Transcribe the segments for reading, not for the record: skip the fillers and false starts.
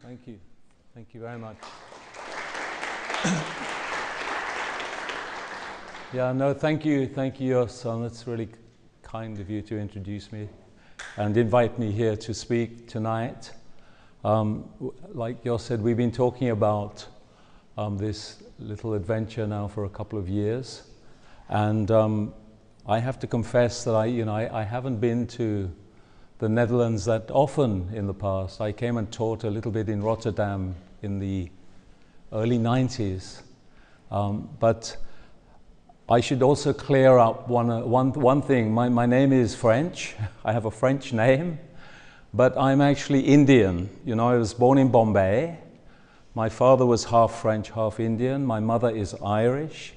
Thank you. Thank you very much. Yeah, no, thank you, your son. It's really kind of you to introduce me and invite me here to speak tonight. Like Jos said, we've been talking about this little adventure now for a couple of years, and I have to confess that I haven't been to the Netherlands that often in the past. I came and taught a little bit in Rotterdam in the early 90s, but I should also clear up one thing. My name is French. I have a French name, but I'm actually Indian. You know, I was born in Bombay. My father was half French, half Indian. My mother is Irish.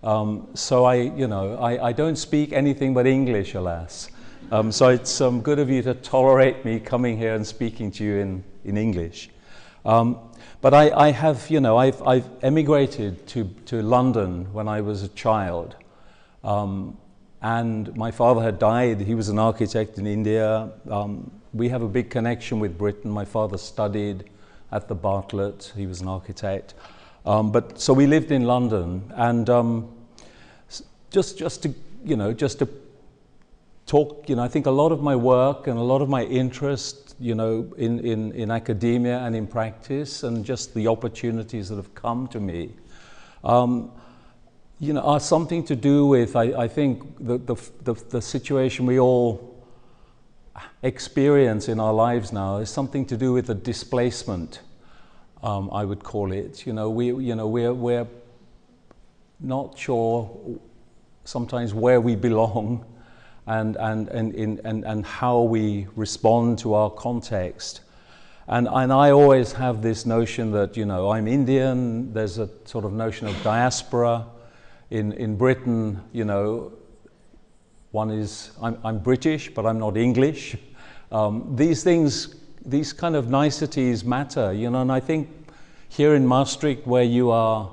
So I don't speak anything but English, alas. So it's good of you to tolerate me coming here and speaking to you in English. But I have, I've emigrated to London when I was a child. And my father had died. He was an architect in India. We have a big connection with Britain. My father studied at the Bartlett. He was an architect. So we lived in London, and just to talk, I think a lot of my work and a lot of my interest, in academia and in practice, and just the opportunities that have come to me, are something to do with, I think, the situation we all experience in our lives now is something to do with the displacement, I would call it. We're not sure sometimes where we belong and how we respond to our context. And I always have this notion that, I'm Indian. There's a sort of notion of diaspora. In Britain, one is, I'm British, but I'm not English. These things, these kind of niceties matter, and I think here in Maastricht, where you are,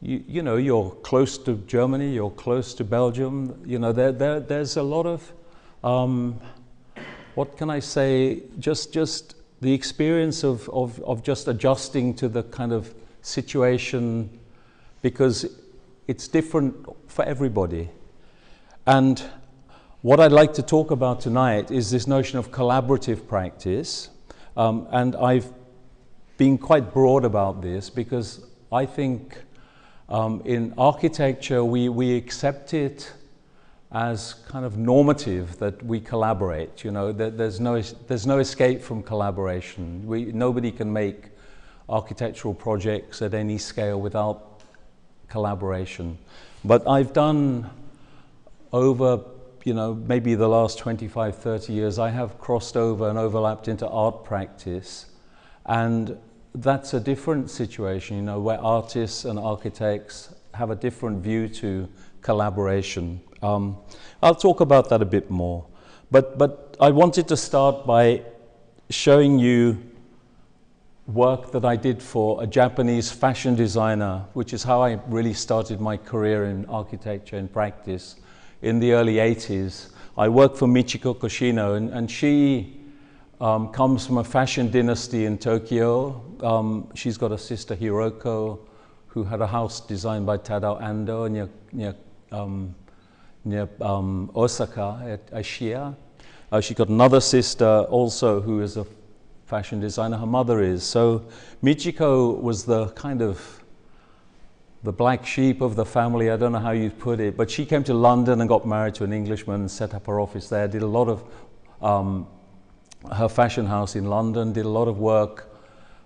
you're close to Germany, you're close to Belgium, there's a lot of, what can I say, just the experience of just adjusting to the kind of situation, because it's different for everybody. And what I'd like to talk about tonight is this notion of collaborative practice. And I've been quite broad about this because I think in architecture we accept it as kind of normative that we collaborate. There's no escape from collaboration. Nobody can make architectural projects at any scale without collaboration. But I've done over, maybe the last 25, 30 years, I have crossed over and overlapped into art practice. And that's a different situation, where artists and architects have a different view to collaboration. I'll talk about that a bit more. But I wanted to start by showing you work that I did for a Japanese fashion designer, which is how I really started my career in architecture and practice in the early 80s. I worked for Michiko Koshino, and she comes from a fashion dynasty in Tokyo. She's got a sister, Hiroko, who had a house designed by Tadao Ando near Osaka at Ashiya. She got another sister also who is a fashion designer. Her mother is. So Michiko was the kind of the black sheep of the family. I don't know how you'd put it, but she came to London and got married to an Englishman and set up her office there. Did a lot of her fashion house in London, did a lot of work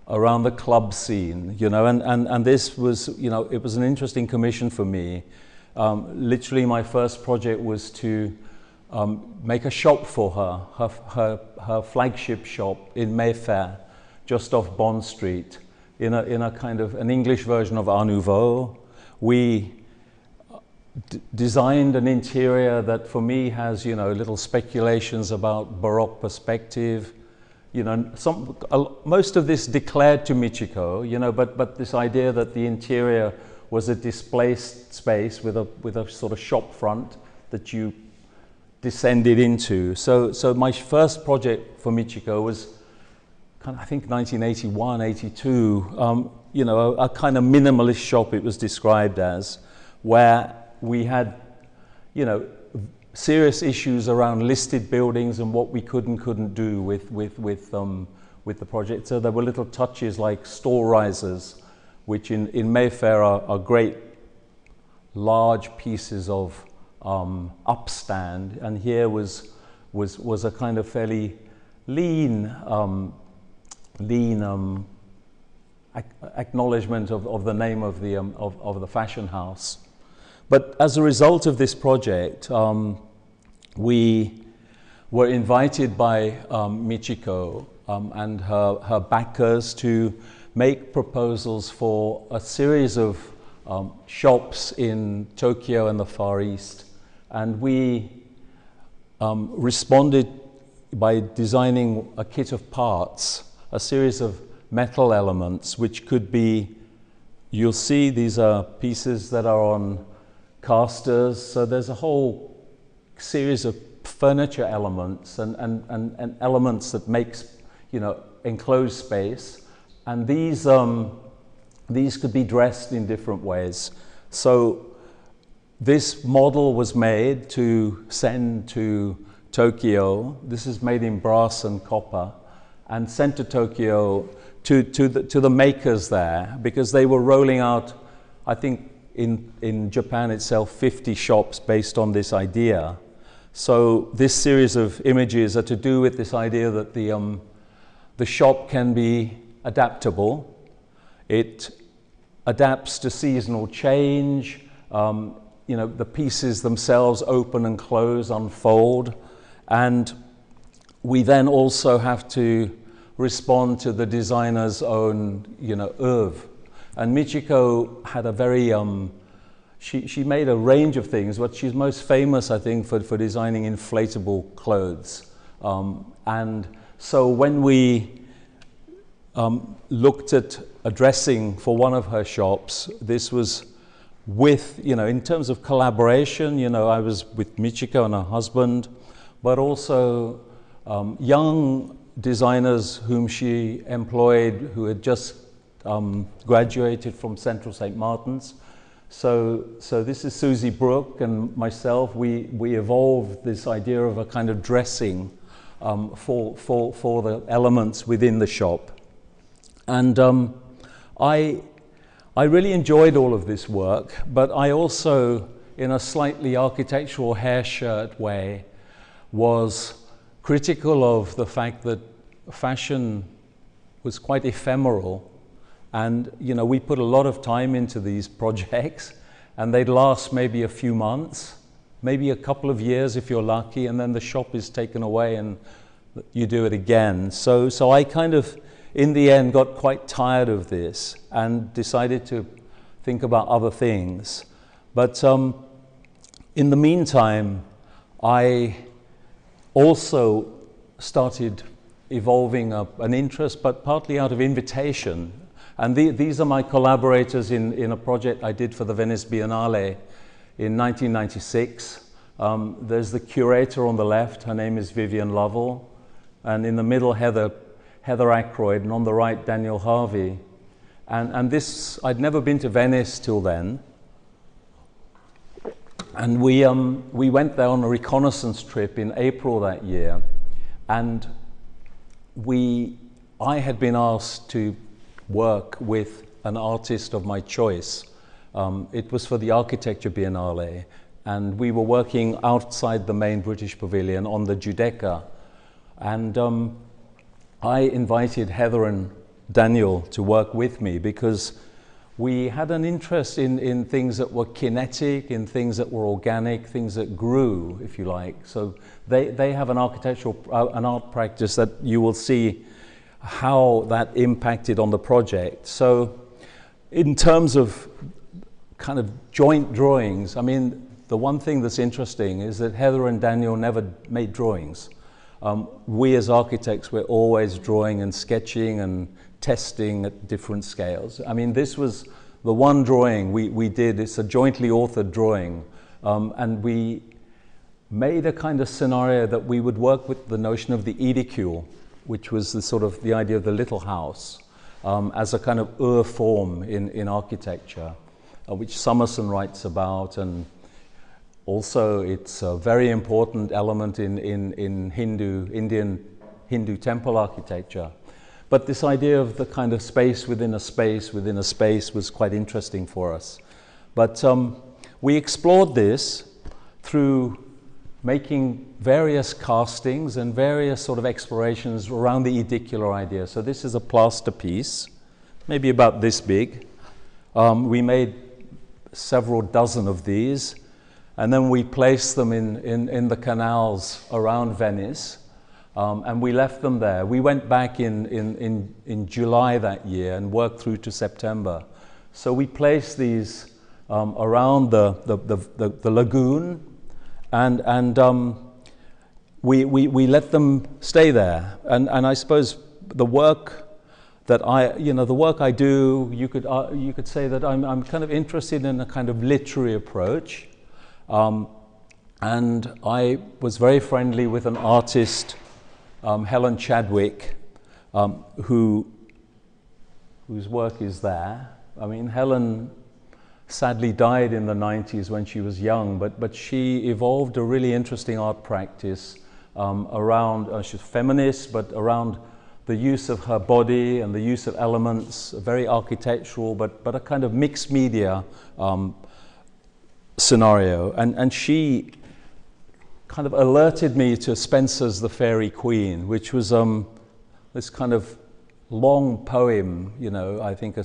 around the club scene, and this was, it was an interesting commission for me. Literally my first project was to make a shop for her flagship shop in Mayfair, just off Bond Street, in a kind of an English version of Art Nouveau. We designed an interior that for me has, little speculations about Baroque perspective. Most of this declared to Michiko, but this idea that the interior was a displaced space with a sort of shop front that you descended into. So my first project for Michiko was I think 1981, 82, you know, a kind of minimalist shop it was described as, where we had, you know, serious issues around listed buildings and what we could and couldn't do with the project. So there were little touches like store risers, which in Mayfair are great large pieces of upstand, and here was a kind of fairly lean acknowledgement of the name of the fashion house. But as a result of this project, we were invited by Michiko and her backers to make proposals for a series of shops in Tokyo and the Far East. And we responded by designing a kit of parts, a series of metal elements, which could be, you'll see these are pieces that are on casters, so there's a whole series of furniture elements and elements that makes, you know, enclosed space, and these could be dressed in different ways. So this model was made to send to Tokyo. This is made in brass and copper, and sent to Tokyo to the makers there, because they were rolling out, I think in Japan itself, 50 shops based on this idea. So this series of images are to do with this idea that the shop can be adaptable. It adapts to seasonal change. You know, the pieces themselves open and close, unfold, and we then also have to respond to the designer's own, you know, oeuvre. And Michiko had a very, she made a range of things, but she's most famous, I think, for designing inflatable clothes. And so when we looked at a dressing for one of her shops, this was with, you know, in terms of collaboration, you know, I was with Michiko and her husband, but also young designers whom she employed who had just graduated from Central St. Martin's. So this is Susie Brooke and myself. We evolved this idea of a kind of dressing for the elements within the shop. And I really enjoyed all of this work, but I also, in a slightly architectural hair shirt way, was critical of the fact that fashion was quite ephemeral. And, you know, we put a lot of time into these projects, and they'd last maybe a few months, maybe a couple of years if you're lucky, and then the shop is taken away and you do it again. So I kind of, in the end, got quite tired of this and decided to think about other things. But in the meantime, I also started evolving an interest, but partly out of invitation. And these are my collaborators in a project I did for the Venice Biennale in 1996. There's the curator on the left, her name is Vivian Lovell, and in the middle Heather Ackroyd, and on the right Daniel Harvey. And this, I'd never been to Venice till then. And we went there on a reconnaissance trip in April that year, and I had been asked to work with an artist of my choice. It was for the Architecture Biennale, and we were working outside the main British Pavilion on the Giudecca. And I invited Heather and Daniel to work with me because we had an interest in things that were kinetic, in things that were organic, things that grew, if you like. So they have an art practice that you will see how that impacted on the project. So in terms of kind of joint drawings, I mean, the one thing that's interesting is that Heather and Daniel never made drawings. We as architects were always drawing and sketching and testing at different scales. I mean, this was the one drawing we did. It's a jointly authored drawing, and we made a kind of scenario that we would work with the notion of the edicule. which was the sort of the idea of the little house as a kind of form in architecture, which Summerson writes about, and also it's a very important element in Indian Hindu temple architecture. But this idea of the kind of space within a space within a space was quite interesting for us. But we explored this through making various castings and various sort of explorations around the edicular idea. So this is a plaster piece, maybe about this big. We made several dozen of these, and then we placed them in the canals around Venice, and we left them there. We went back in July that year and worked through to September. So we placed these around the lagoon, and we let them stay there. And I suppose the work that the work I do, you could say that I'm kind of interested in a kind of literary approach. And I was very friendly with an artist, Helen Chadwick, whose work is there. I mean, Helen sadly died in the 90s when she was young, but she evolved a really interesting art practice around, she's feminist, but around the use of her body and the use of elements, very architectural, but a kind of mixed media scenario. And she kind of alerted me to Spenser's The Fairy Queen, which was this kind of long poem, I think a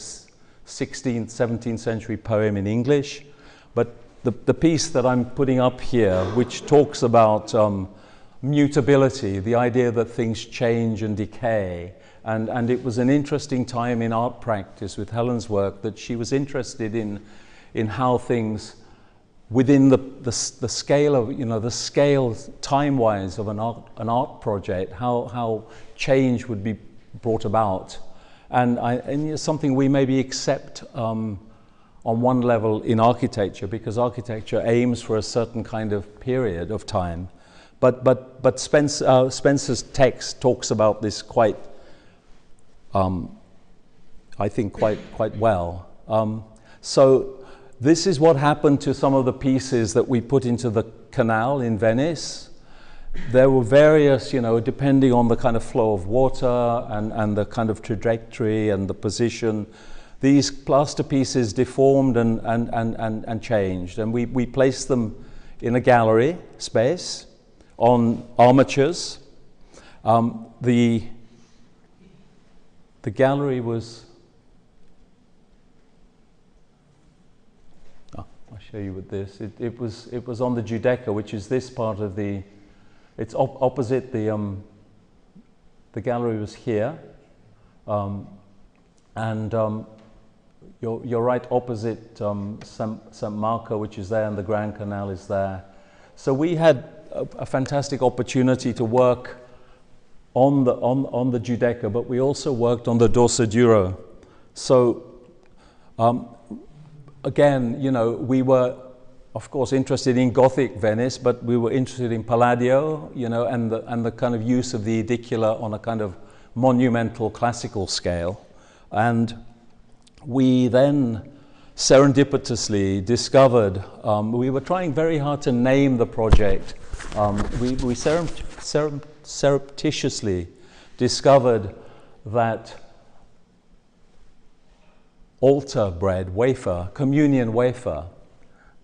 16th, 17th century poem in English. But the piece that I'm putting up here, which talks about mutability, the idea that things change and decay. And it was an interesting time in art practice with Helen's work that she was interested in how things within the scale of, the scale time-wise of an art project, how change would be brought about. And it's something we maybe accept on one level in architecture, because architecture aims for a certain kind of period of time. But Spenser's text talks about this quite, I think, quite well. So this is what happened to some of the pieces that we put into the canal in Venice. There were various, depending on the kind of flow of water and the kind of trajectory and the position, these plaster pieces deformed and changed. And we placed them in a gallery space on armatures. The gallery was, I'll show you with this. It was on the Giudecca, which is this part of the. It's opposite the gallery was here, and you're right opposite St. Marco, which is there, and the Grand Canal is there. So we had a fantastic opportunity to work on the Giudecca, but we also worked on the Dorsoduro. So again, we were, of course, interested in Gothic Venice, but we were interested in Palladio, and the kind of use of the edicular on a kind of monumental classical scale. And we then serendipitously discovered, we were trying very hard to name the project. We surreptitiously discovered that altar bread, wafer, communion wafer,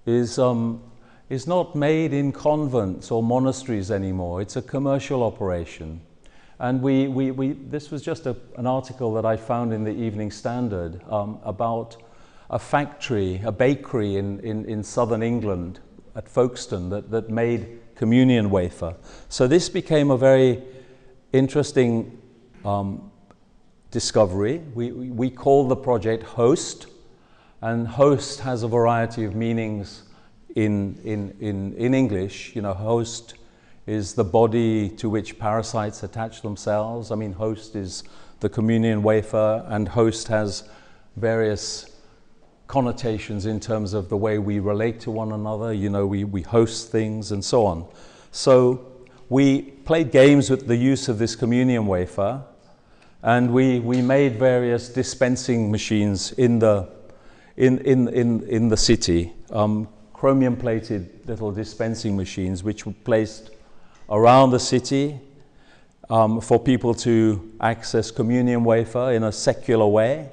is not made in convents or monasteries anymore. It's a commercial operation. And this was just an article that I found in the Evening Standard about a factory, a bakery in southern England at Folkestone that made communion wafer. So this became a very interesting discovery. We call the project Host, and host has a variety of meanings in English. Host is the body to which parasites attach themselves. I mean, host is the communion wafer, and host has various connotations in terms of the way we relate to one another. We host things and so on. So we played games with the use of this communion wafer, and we made various dispensing machines in the city, chromium-plated little dispensing machines which were placed around the city for people to access communion wafer in a secular way.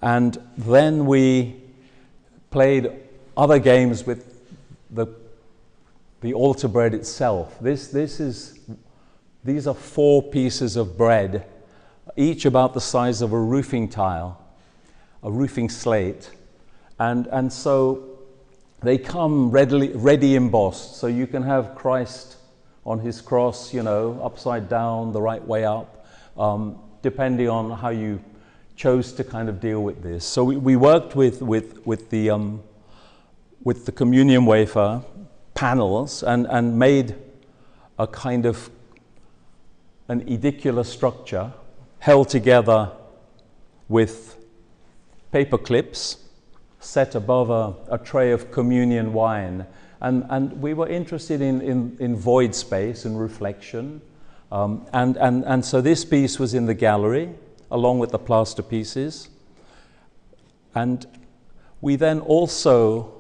And then we played other games with the altar bread itself. These are 4 pieces of bread, each about the size of a roofing tile, a roofing slate, and so they come ready embossed. So you can have Christ on his cross, you know, upside down, the right way up, depending on how you chose to kind of deal with this. So we worked with the communion wafer panels and made a kind of an edicular structure held together with paper clips set above a tray of communion wine. And we were interested in void space and reflection. And so this piece was in the gallery, along with the plaster pieces. And we then also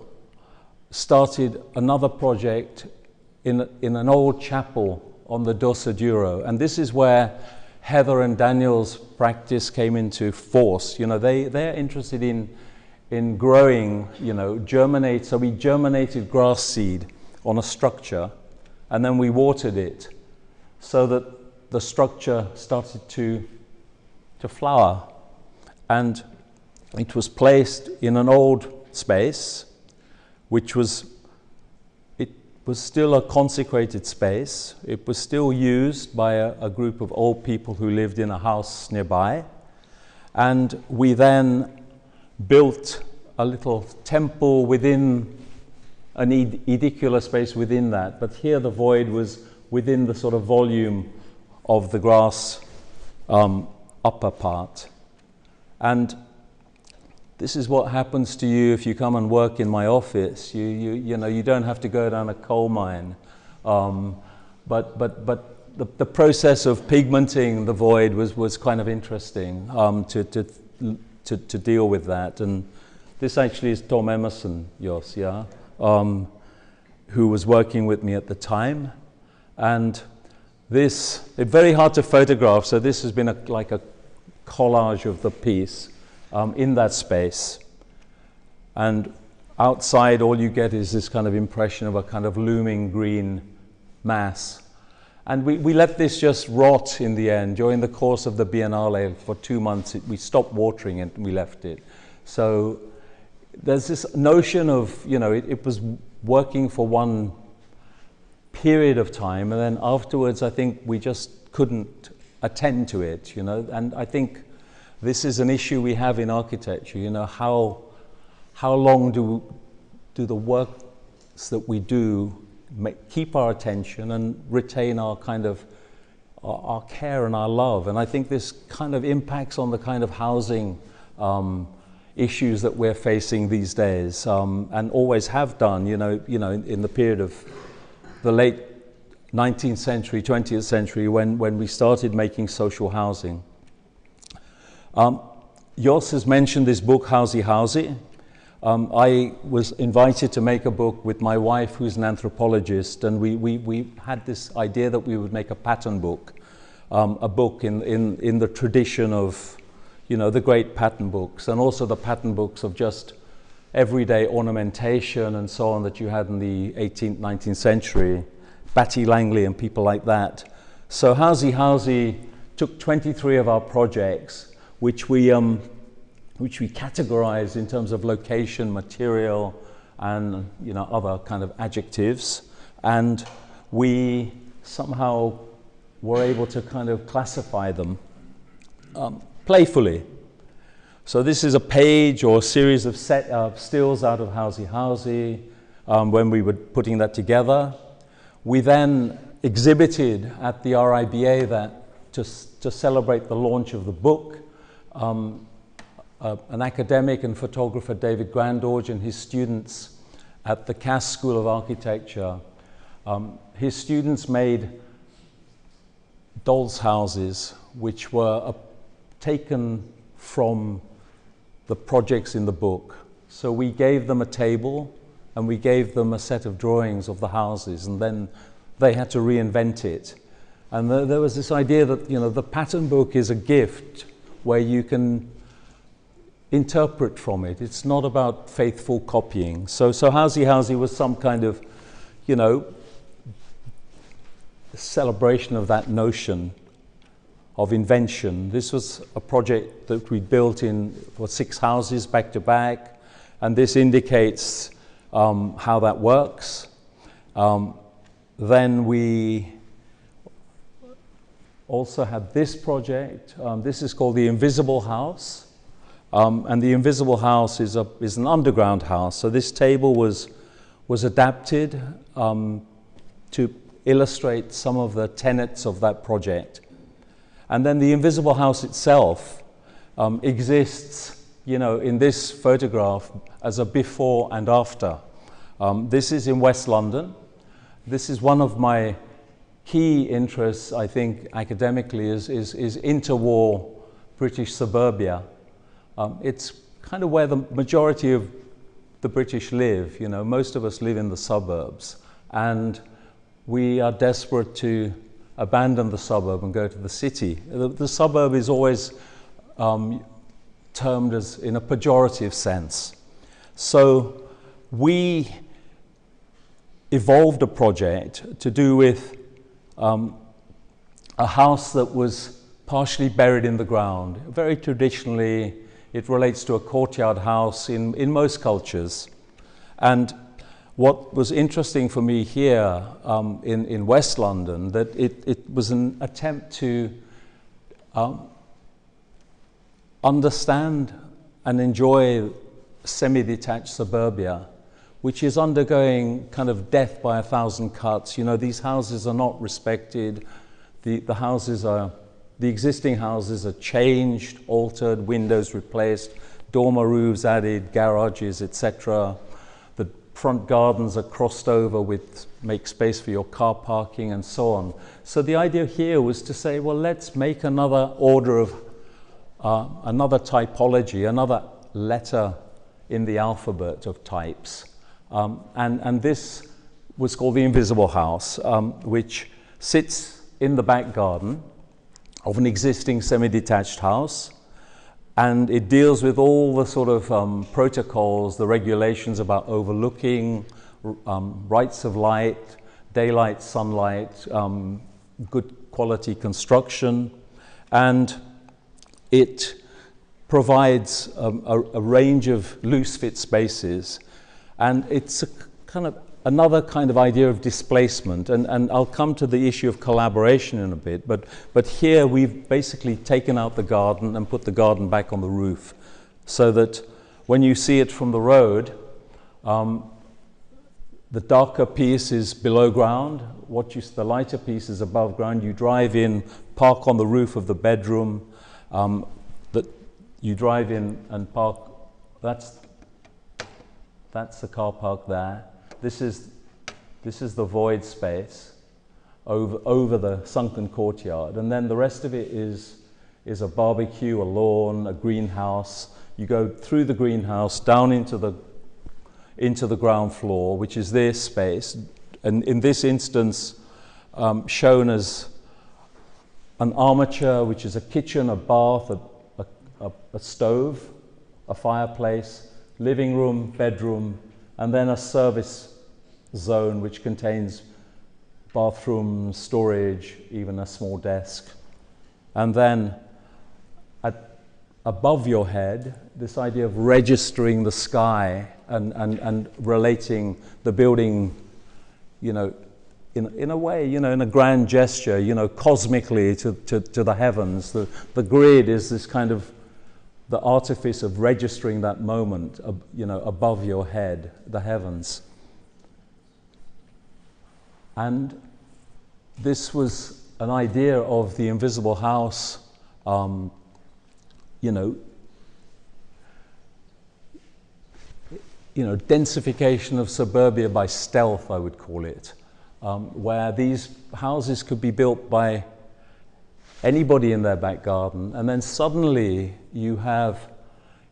started another project in an old chapel on the Dosa Duro. And this is where Heather and Daniel's practice came into force. You know, they're interested in growing, you know, germinate. So we germinated grass seed on a structure, and then we watered it so that the structure started to flower. And it was placed in an old space, which was still a consecrated space. It was still used by a group of old people who lived in a house nearby. And we then built a little temple within an edicular space within that. But here the void was within the sort of volume of the grass upper part. And this is what happens to you if you come and work in my office. You know, you don't have to go down a coal mine. But the process of pigmenting the void was kind of interesting to deal with that. And this actually is Tom Emerson, Jos, yeah, who was working with me at the time. And this, it's very hard to photograph, so this has been like a collage of the piece in that space. And outside, all you get is this kind of impression of a kind of looming green mass. And we let this just rot in the end. During the course of the Biennale for 2 months, we stopped watering it and we left it. So there's this notion of, you know, it was working for one period of time, and then afterwards I think we just couldn't attend to it, you know. And I think this is an issue we have in architecture, you know, how long do the works that we do keep our attention and retain our kind of our care and our love. And I think this kind of impacts on the kind of housing issues that we're facing these days, and always have done, you know, in the period of the late 19th century, 20th century, when we started making social housing. Jos has mentioned this book, Housey Housey. I was invited to make a book with my wife, who's an anthropologist, and we had this idea that we would make a pattern book, a book in the tradition of, you know, the great pattern books, and also the pattern books of just everyday ornamentation and so on that you had in the 18th, 19th century, Batty Langley and people like that. So Housey Housey took 23 of our projects, which we categorized in terms of location, material, and, you know, other kind of adjectives, and we somehow were able to kind of classify them playfully. So this is a page or a series of stills out of Housey Housey when we were putting that together. We then exhibited at the RIBA that to celebrate the launch of the book. An academic and photographer, David Grandorge, and his students at the Cass School of Architecture His students made dolls' houses which were taken from the projects in the book. So we gave them a table and we gave them a set of drawings of the houses, and then they had to reinvent it. And there was this idea that, you know, the pattern book is a gift where you can interpret from it. It's not about faithful copying. So Housey Housey was some kind of, you know, celebration of that notion of invention. This was a project that we built in 6 houses back to back, and this indicates how that works. Then we also had this project. This is called the Invisible House, and the Invisible House is an underground house. So this table was adapted to illustrate some of the tenets of that project. And then the Invisible House itself exists, you know, in this photograph as a before and after. This is in West London. This is one of my key interests, I think, academically, is interwar British suburbia. It's kind of where the majority of the British live. You know, most of us live in the suburbs, and we are desperate to abandon the suburb and go to the city. The suburb is always termed as in a pejorative sense. So we evolved a project to do with a house that was partially buried in the ground. Very traditionally, it relates to a courtyard house in most cultures. And what was interesting for me here in West London, that it was an attempt to understand and enjoy semi-detached suburbia, which is undergoing kind of death by 1,000 cuts. You know, these houses are not respected. The existing houses are changed, altered, windows replaced, dormer roofs added, garages, etc. The front gardens are crossed over with make space for your car parking and so on. So the idea here was to say, well, let's make another order of, another typology, another letter in the alphabet of types. And this was called the Invisible House, which sits in the back garden of an existing semi-detached house, and it deals with all the sort of protocols, the regulations about overlooking, rights of light, daylight, sunlight, good quality construction, and it provides a range of loose fit spaces. And it's a kind of another kind of idea of displacement, and I'll come to the issue of collaboration in a bit, but here we've basically taken out the garden and put the garden back on the roof, so that when you see it from the road, the darker piece is below ground, the lighter piece is above ground. You drive in, park on the roof of the bedroom, that you drive in and park, that's the car park there. This is the void space over the sunken courtyard, and then the rest of it is a barbecue, a lawn, a greenhouse. You go through the greenhouse down into the ground floor, which is this space, and in this instance shown as an armature, which is a kitchen, a bath, a stove, a fireplace, living room, bedroom, and then a service zone which contains bathroom, storage, even a small desk. And then above your head, this idea of registering the sky and relating the building, you know, in a way, you know, in a grand gesture, you know, cosmically to the heavens. The grid is this kind of the artifice of registering that moment, you know, above your head, the heavens. And this was an idea of the invisible house, you know, densification of suburbia by stealth, I would call it. where these houses could be built by anybody in their back garden, and then suddenly you have,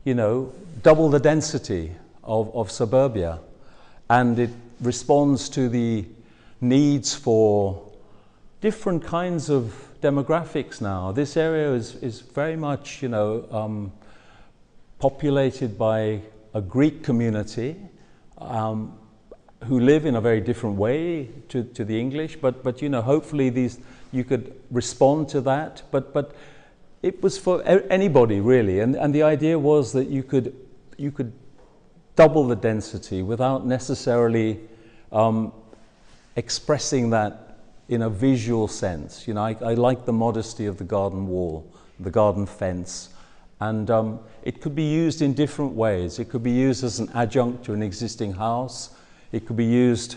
you know, double the density of suburbia, and it responds to the needs for different kinds of demographics now. This area is very much, you know, populated by a Greek community who live in a very different way to the English, but you know, hopefully you could respond to that, but it was for anybody really, and the idea was that you could double the density without necessarily expressing that in a visual sense. You know, I like the modesty of the garden wall, the garden fence, and it could be used in different ways. It could be used as an adjunct to an existing house. It could be used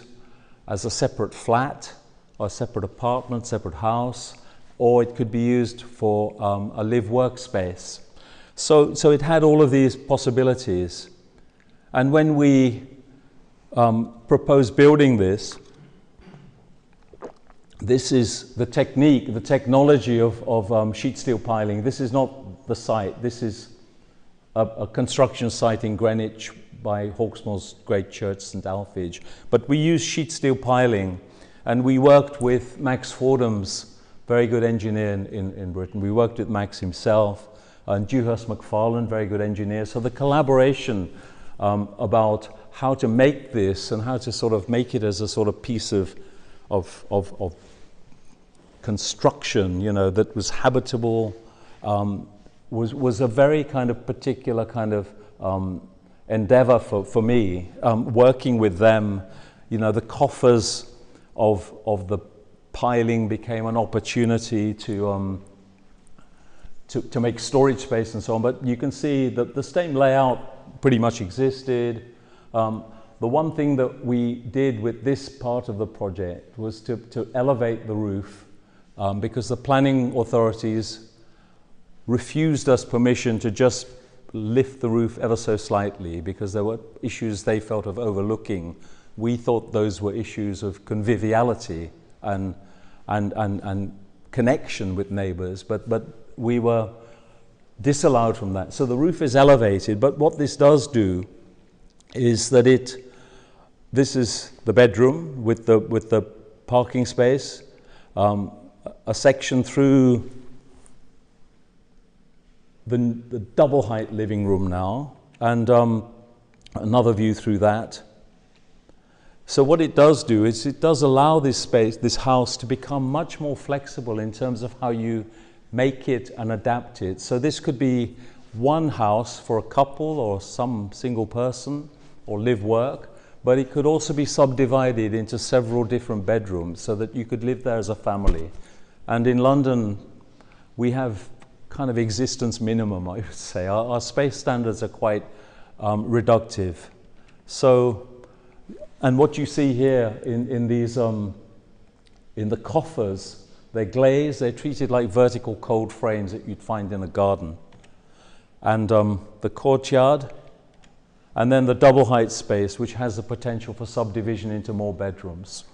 as a separate flat, or a separate apartment, separate house, or it could be used for a live workspace. So it had all of these possibilities. And when we proposed building this is the technique, the technology of sheet steel piling. This is not the site. This is a construction site in Greenwich by Hawksmoor's great church, St. Alphege. But we used sheet steel piling, and we worked with Max Fordham's very good engineer in Britain. We worked with Max himself, and Dewhurst McFarlane, very good engineer. So the collaboration about how to make this and how to sort of make it as a sort of piece of construction, you know, that was habitable, was a very kind of particular kind of endeavor for me, working with them. You know, the coffers of the piling became an opportunity to make storage space and so on. But you can see that the same layout pretty much existed. The one thing that we did with this part of the project was to elevate the roof, because the planning authorities refused us permission to just lift the roof ever so slightly, because there were issues they felt of overlooking. We thought those were issues of conviviality and connection with neighbors, but we were disallowed from that. So the roof is elevated, but what this does do is that this is the bedroom with the parking space, a section through the double height living room now, and another view through that. So what it does do is it does allow this space, this house, to become much more flexible in terms of how you make it and adapt it. So this could be one house for a couple or some single person or live work, but it could also be subdivided into several different bedrooms so that you could live there as a family. And in London, we have kind of existence minimum, I would say. Our space standards are quite reductive. So, and what you see here in these, in the coffers, they're glazed, they're treated like vertical cold frames that you'd find in a garden. And the courtyard, and then the double height space, which has the potential for subdivision into more bedrooms.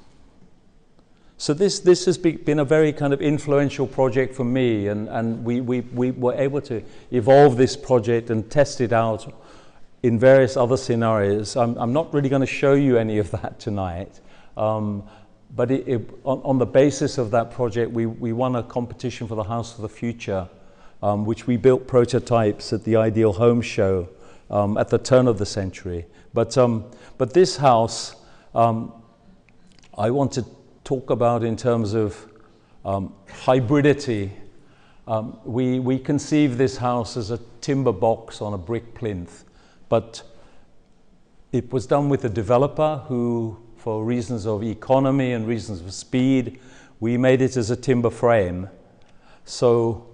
So this has been a very kind of influential project for me, and we were able to evolve this project and test it out in various other scenarios. I'm not really going to show you any of that tonight, but on the basis of that project, we won a competition for the House of the Future, which we built prototypes at the Ideal Home Show at the turn of the century. But this house, I want to talk about in terms of hybridity. We conceive this house as a timber box on a brick plinth, but it was done with a developer who, for reasons of economy and reasons of speed, we made it as a timber frame. So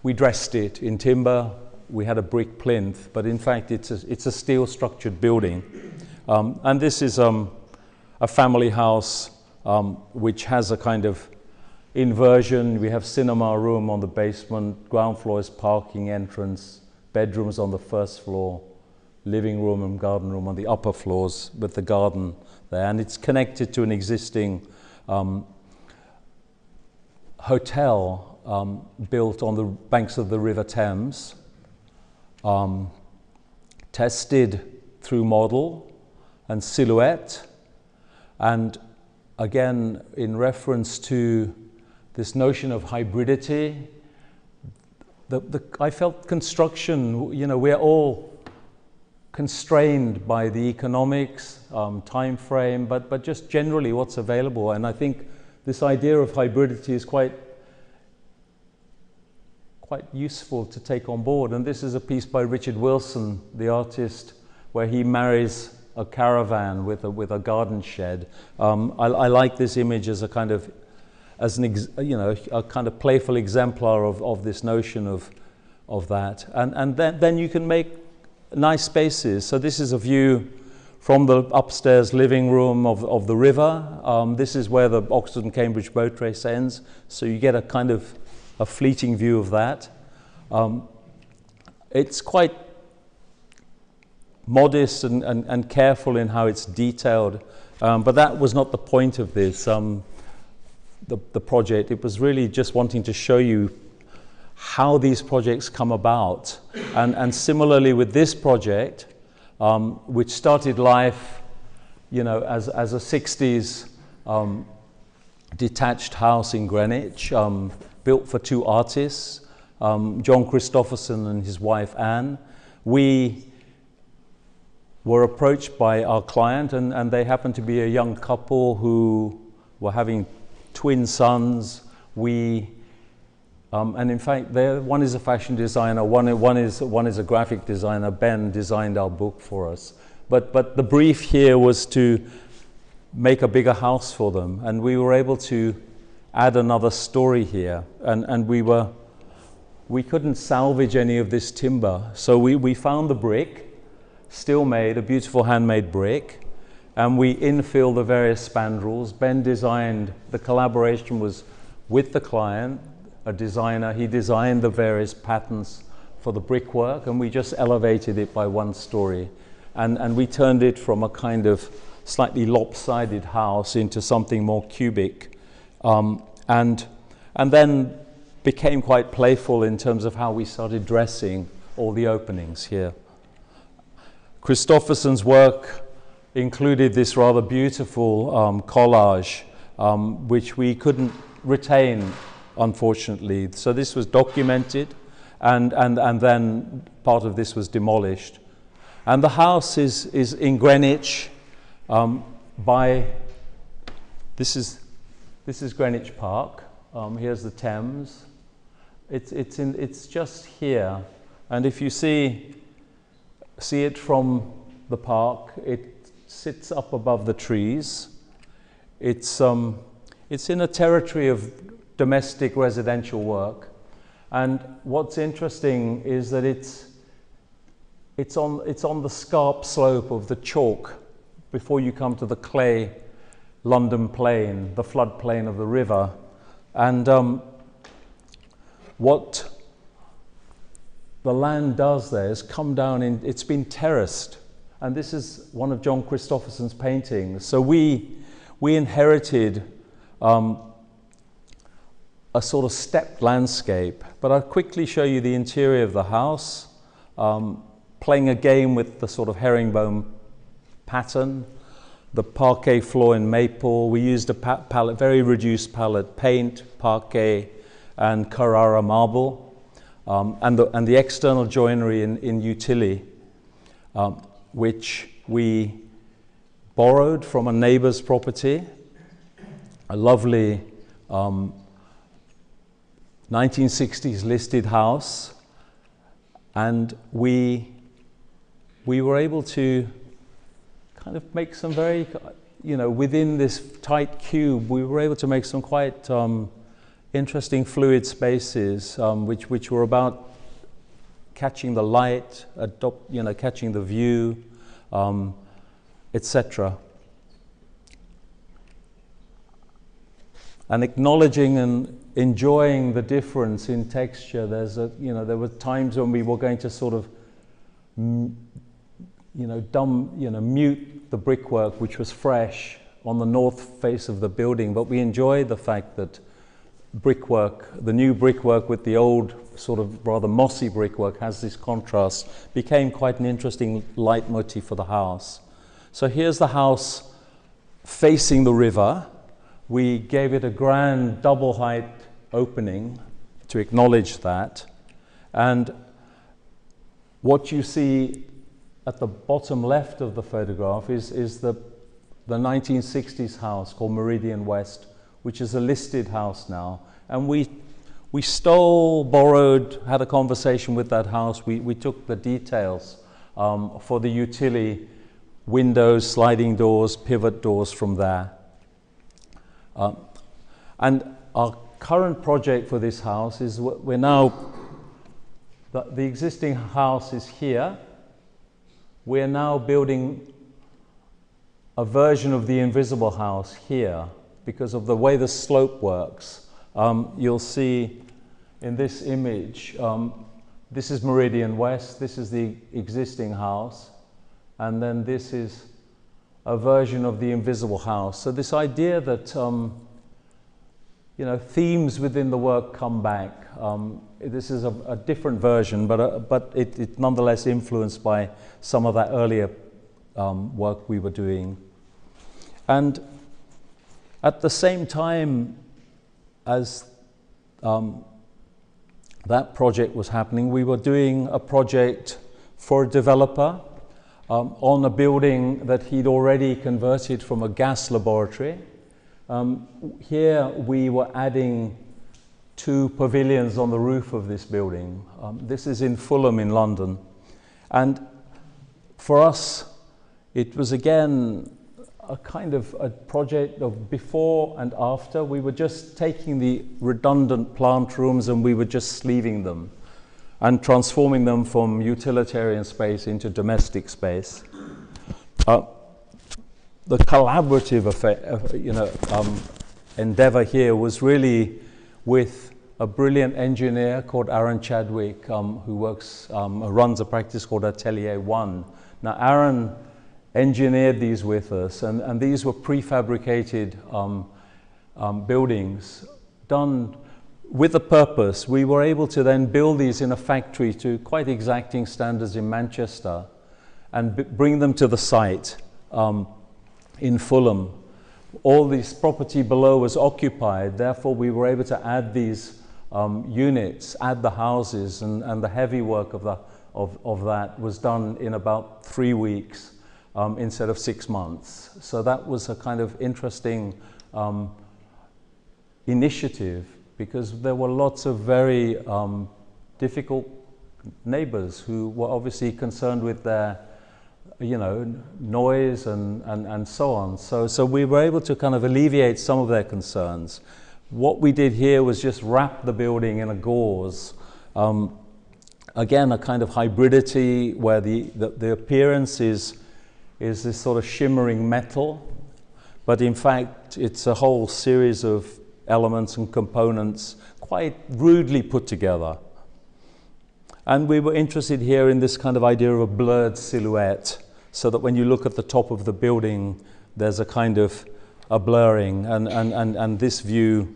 we dressed it in timber. We had a brick plinth, but in fact it's a steel structured building. And this is a family house which has a kind of inversion. We have cinema room on the basement, ground floor is parking entrance, bedrooms on the first floor, living room and garden room on the upper floors with the garden there. And it's connected to an existing hotel built on the banks of the River Thames, tested through model and silhouette, and again in reference to this notion of hybridity. I felt construction, you know, we're all constrained by the economics, time frame, but just generally what's available. And I think this idea of hybridity is quite useful to take on board. And this is a piece by Richard Wilson, the artist, where he marries a caravan with a garden shed. I like this image as a kind of, a kind of playful exemplar of this notion of that. And then you can make nice spaces. So this is a view from the upstairs living room of the river. This is where the Oxford and Cambridge boat race ends. So you get a kind of a fleeting view of that. It's quite modest and careful in how it's detailed, but that was not the point of this, the project. It was really just wanting to show you how these projects come about. And similarly with this project, which started life, you know, as a 60s detached house in Greenwich, built for two artists, John Christopherson and his wife Anne. We were approached by our client, and they happened to be a young couple who were having twin sons. And in fact, one is a fashion designer, one is a graphic designer. Ben designed our book for us. But the brief here was to make a bigger house for them, and we were able to add another story here. And we couldn't salvage any of this timber, so we found the brick, still made, a beautiful handmade brick, and we infilled the various spandrels. Ben designed, the collaboration was with the client, a designer. He designed the various patterns for the brickwork, and we just elevated it by one story. And we turned it from a kind of slightly lopsided house into something more cubic. And then became quite playful in terms of how we started dressing all the openings here. Christopherson's work included this rather beautiful collage, which we couldn't retain, unfortunately. So this was documented, and then part of this was demolished. And the house is in Greenwich. This is Greenwich Park. Here's the Thames. It's just here, and if you see it from the park, it sits up above the trees. It's in a territory of domestic residential work, and what's interesting is that it's on the scarp slope of the chalk before you come to the clay London plain, the floodplain of the river. And what the land does there is come down it's been terraced, and this is one of John Christopherson's paintings. So we inherited a sort of stepped landscape, but I'll quickly show you the interior of the house, playing a game with the sort of herringbone pattern, the parquet floor in maple. We used a palette, very reduced palette, paint, parquet, and Carrara marble, and the external joinery in utility, which we borrowed from a neighbor's property, a lovely 1960s listed house, and we were able to kind of make some very, within this tight cube, we were able to make some quite interesting fluid spaces, which were about catching the light, catching the view, etc. And acknowledging and enjoying the difference in texture. There were times when we were going to sort of, mute the brickwork, which was fresh, on the north face of the building, but we enjoy the fact that brickwork, the new brickwork with the old sort of rather mossy brickwork has this contrast, became quite an interesting leitmotif for the house. So here's the house facing the river. We gave it a grand double height opening to acknowledge that. And what you see at the bottom left of the photograph is the 1960s house called Meridian West, which is a listed house now. And we stole, borrowed, had a conversation with that house. We took the details for the utility, windows, sliding doors, pivot doors from there. And our current project for this house is we're now, the existing house is here. We're now building a version of the invisible house here because of the way the slope works. You'll see in this image, this is Meridian West, this is the existing house, and then this is a version of the invisible house. So this idea that themes within the work come back. This is a different version, but it nonetheless influenced by some of that earlier work we were doing. And at the same time as that project was happening, we were doing a project for a developer on a building that he'd already converted from a gas laboratory. Here we were adding 2 pavilions on the roof of this building. This is in Fulham in London. And for us, it was again a kind of a project of before and after. We were just taking the redundant plant rooms and we were just sleeving them and transforming them from utilitarian space into domestic space. The collaborative endeavor here was really with a brilliant engineer called Helen Chadwick, who runs a practice called Atelier 1. Now, Aaron engineered these with us, and these were prefabricated buildings done with a purpose. We were able to then build these in a factory to quite exacting standards in Manchester and bring them to the site in Fulham. All this property below was occupied, therefore we were able to add these units, add the houses, and the heavy work of that was done in about 3 weeks. Instead of 6 months. So that was a kind of interesting initiative because there were lots of very difficult neighbors who were obviously concerned with their, noise and so on. So we were able to kind of alleviate some of their concerns. What we did here was just wrap the building in a gauze. Again, a kind of hybridity where the appearance is this sort of shimmering metal, but in fact it's a whole series of elements and components quite rudely put together. And we were interested here in this kind of idea of a blurred silhouette, so that when you look at the top of the building there's a kind of a blurring, and this view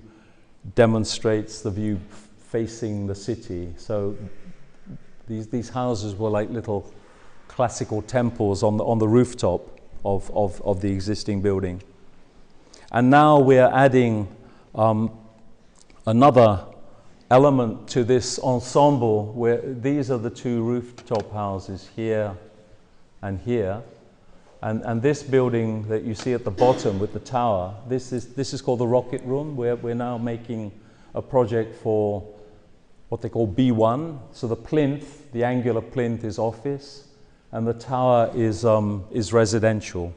demonstrates the view facing the city. So these houses were like little classical temples on the rooftop of the existing building. And now we are adding another element to this ensemble, where these are the 2 rooftop houses here and here. And this building that you see at the bottom with the tower, this is called the Rocket Room. We're now making a project for what they call B1. So the plinth, the angular plinth, is office, and the tower is residential.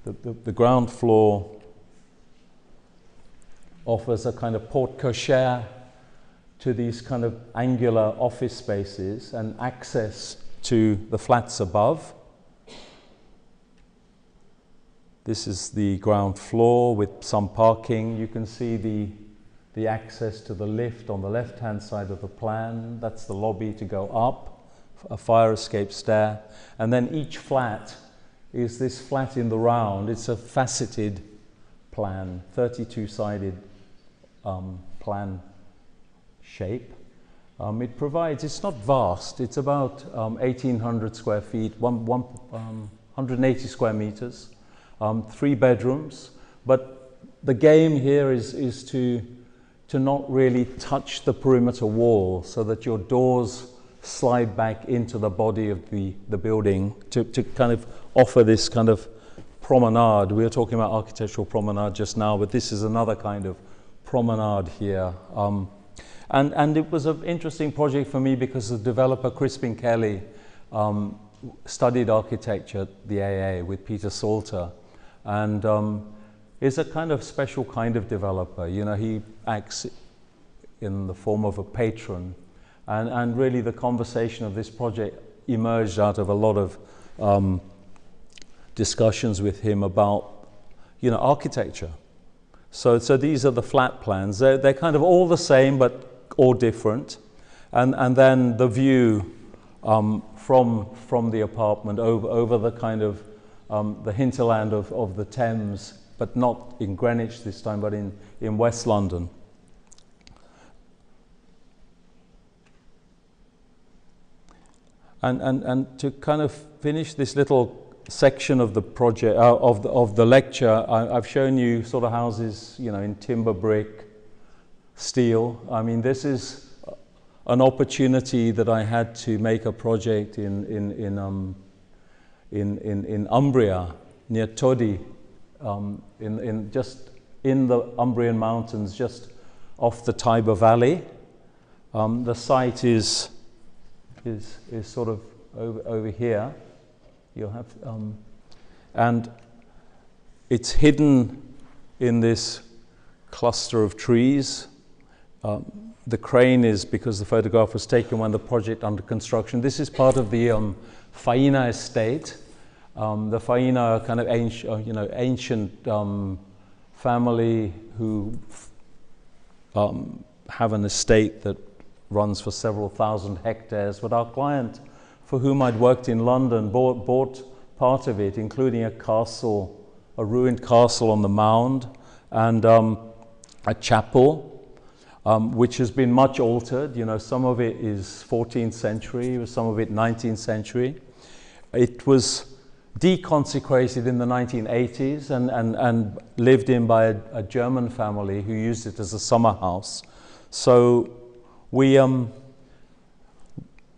The ground floor offers a kind of porte cochere to these kind of angular office spaces and access to the flats above. This is the ground floor with some parking. You can see the the access to the lift on the left-hand side of the plan. That's the lobby to go up, a fire escape stair. And then each flat is this flat in the round. It's a faceted plan, 32-sided plan shape. It provides, it's not vast, it's about 1,800 square feet, 180 square meters, 3 bedrooms. But the game here is to not really touch the perimeter wall so that your doors slide back into the body of the building to kind of offer this kind of promenade. We were talking about architectural promenade just now, but this is another kind of promenade here. And it was an interesting project for me because the developer Crispin Kelly studied architecture at the AA with Peter Salter, and is a kind of special kind of developer. You know, he acts in the form of a patron, and really the conversation of this project emerged out of a lot of discussions with him about, you know, architecture. So these are the flat plans. They're kind of all the same, but all different. And then the view from the apartment over the kind of the hinterland of the Thames, but not in Greenwich this time, but in West London. And to kind of finish this little section of the project, of the lecture, I've shown you sort of houses, you know, in timber, brick, steel. I mean, this is an opportunity that I had to make a project in Umbria, near Todi, just in the Umbrian Mountains, just off the Tiber Valley. The site is sort of over here. You'll have, and it's hidden in this cluster of trees. The crane is because the photograph was taken when the project under construction. This is part of the Faina estate. The Faina are kind of ancient family who have an estate that runs for several thousand hectares. But our client, for whom I'd worked in London, bought part of it, including a castle, a ruined castle on the mound, and a chapel, which has been much altered. You know, some of it is 14th century, some of it 19th century. It was deconsecrated in the 1980s and lived in by a German family who used it as a summer house. So we, a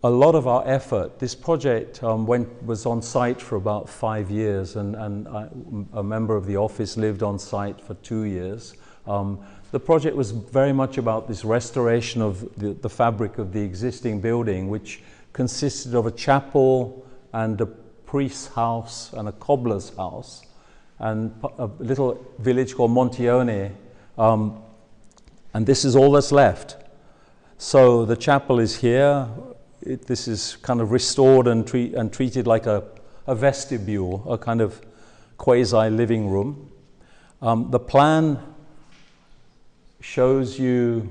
lot of our effort, this project was on site for about 5 years, and a member of the office lived on site for 2 years. The project was very much about this restoration of the fabric of the existing building, which consisted of a chapel and a priest's house and a cobbler's house, and a little village called Montione, and this is all that's left. So the chapel is here. This is kind of restored and treated like a vestibule, a kind of quasi-living room. The plan shows you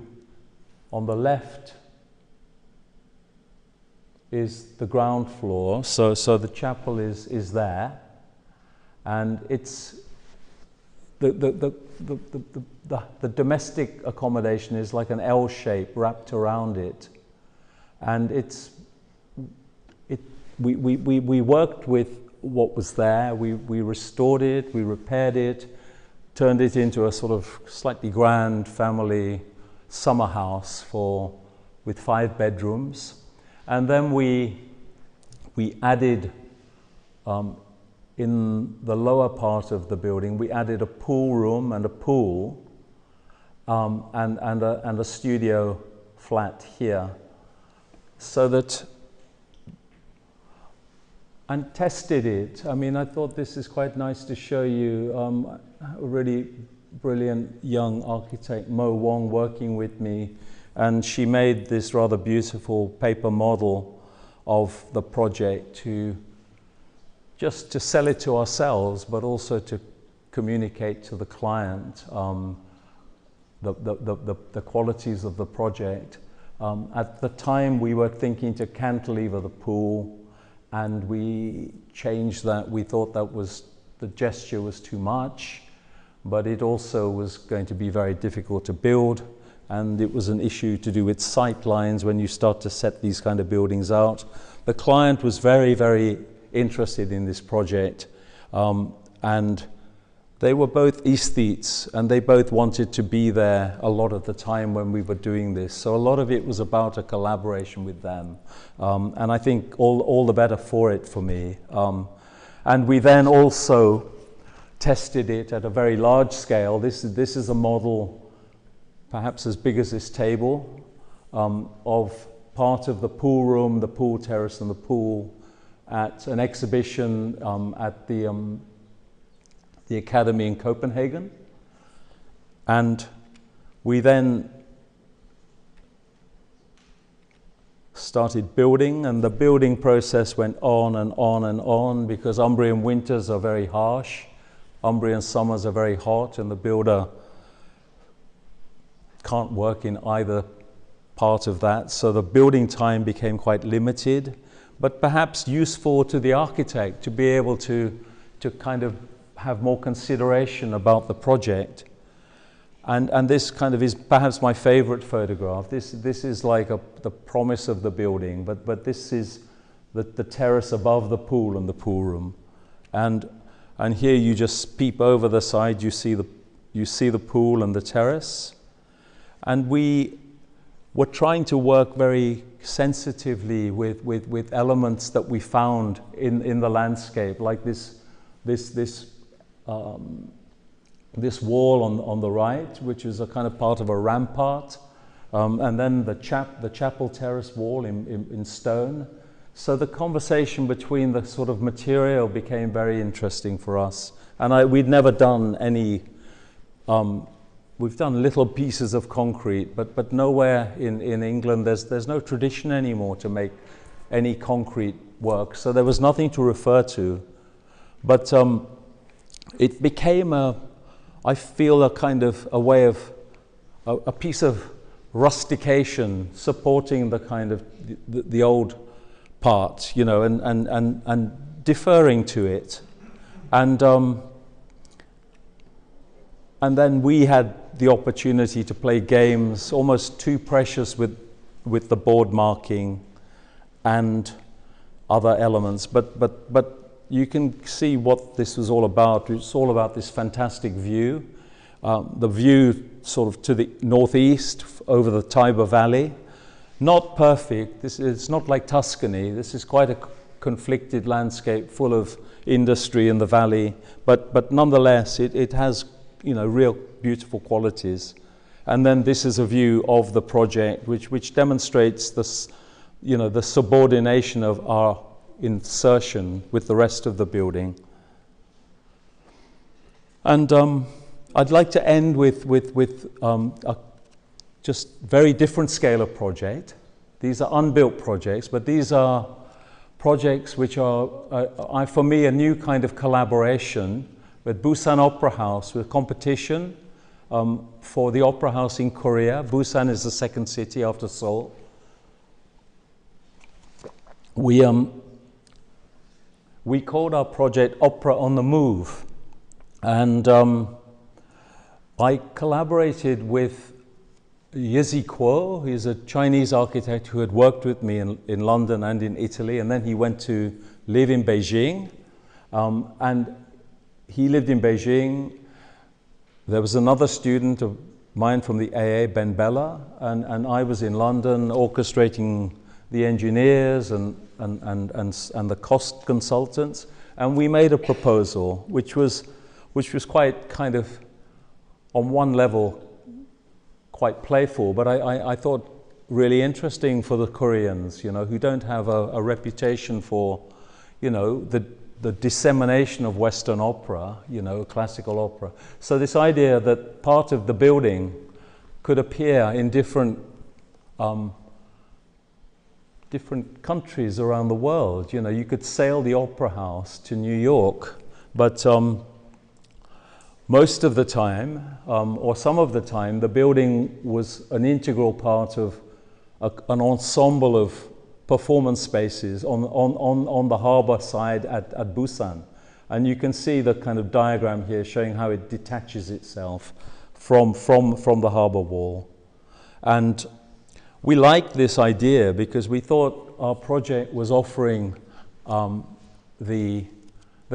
on the left is the ground floor, so the chapel is there, and it's the domestic accommodation is like an L shape wrapped around it, and we worked with what was there. We restored it, we repaired it, turned it into a sort of slightly grand family summer house with 5 bedrooms. And then we added, in the lower part of the building, we added a pool room and a pool, and a studio flat here, so that, and tested it. I mean, I thought this is quite nice to show you. A really brilliant young architect, Mo Wong, working with me, and she made this rather beautiful paper model of the project just to sell it to ourselves, but also to communicate to the client the qualities of the project. At the time, we were thinking to cantilever the pool, and we changed that. We thought that the gesture was too much, but it also was going to be very difficult to build, and it was an issue to do with sight lines when you start to set these kind of buildings out. The client was very, very interested in this project, and they were both aesthetes, and they both wanted to be there a lot of the time when we were doing this. So a lot of it was about a collaboration with them, and I think all the better for it for me. And we then also tested it at a very large scale. This is a model perhaps as big as this table, of part of the pool room, the pool terrace and the pool at an exhibition at the Academy in Copenhagen. And we then started building, and the building process went on and on and on, because Umbrian winters are very harsh, Umbrian summers are very hot, and the builder can't work in either part of that. So the building time became quite limited, but perhaps useful to the architect to be able to kind of have more consideration about the project. And this kind of is perhaps my favorite photograph. This is like the promise of the building, but this is the terrace above the pool and the pool room. And here you just peep over the side, you see the pool and the terrace. And we were trying to work very sensitively with elements that we found in the landscape, like this wall on the right, which is a kind of part of a rampart, and then the chapel terrace wall in stone. So the conversation between the sort of material became very interesting for us. And we'd never done any, we've done little pieces of concrete, but nowhere in England there's no tradition anymore to make any concrete work. So there was nothing to refer to. But it became I feel a kind of a way of a piece of rustication supporting the kind of the old part, you know, and deferring to it, and then we had the opportunity to play games almost too precious with the board marking and other elements, but you can see what this was all about. It's all about this fantastic view, the view sort of to the northeast over the Tiber Valley. Not perfect. It's not like Tuscany. This is quite a conflicted landscape full of industry in the valley, but nonetheless it has, you know, real beautiful qualities. And then this is a view of the project which demonstrates this, you know, the subordination of our insertion with the rest of the building. And I'd like to end with a just very different scale of project. These are unbuilt projects, but these are projects which are, for me, a new kind of collaboration with Busan Opera House, with competition for the opera house in Korea. Busan is the second city after Seoul. We called our project Opera on the Move, and I collaborated with Yezi Kuo. He's a Chinese architect who had worked with me in London and in Italy, and then he went to live in Beijing, and he lived in Beijing. There was another student of mine from the AA, Ben Bella, and I was in London orchestrating the engineers and the cost consultants, and we made a proposal which was quite kind of, on one level, quite playful, but I thought really interesting for the Koreans, you know, who don't have a reputation for, you know, the dissemination of Western opera, you know, classical opera. So this idea that part of the building could appear in different countries around the world. You know, you could sail the opera house to New York, but most of the time, or some of the time, the building was an integral part of an ensemble of performance spaces on the harbor side at Busan. And you can see the kind of diagram here showing how it detaches itself from the harbor wall. And we liked this idea because we thought our project was offering the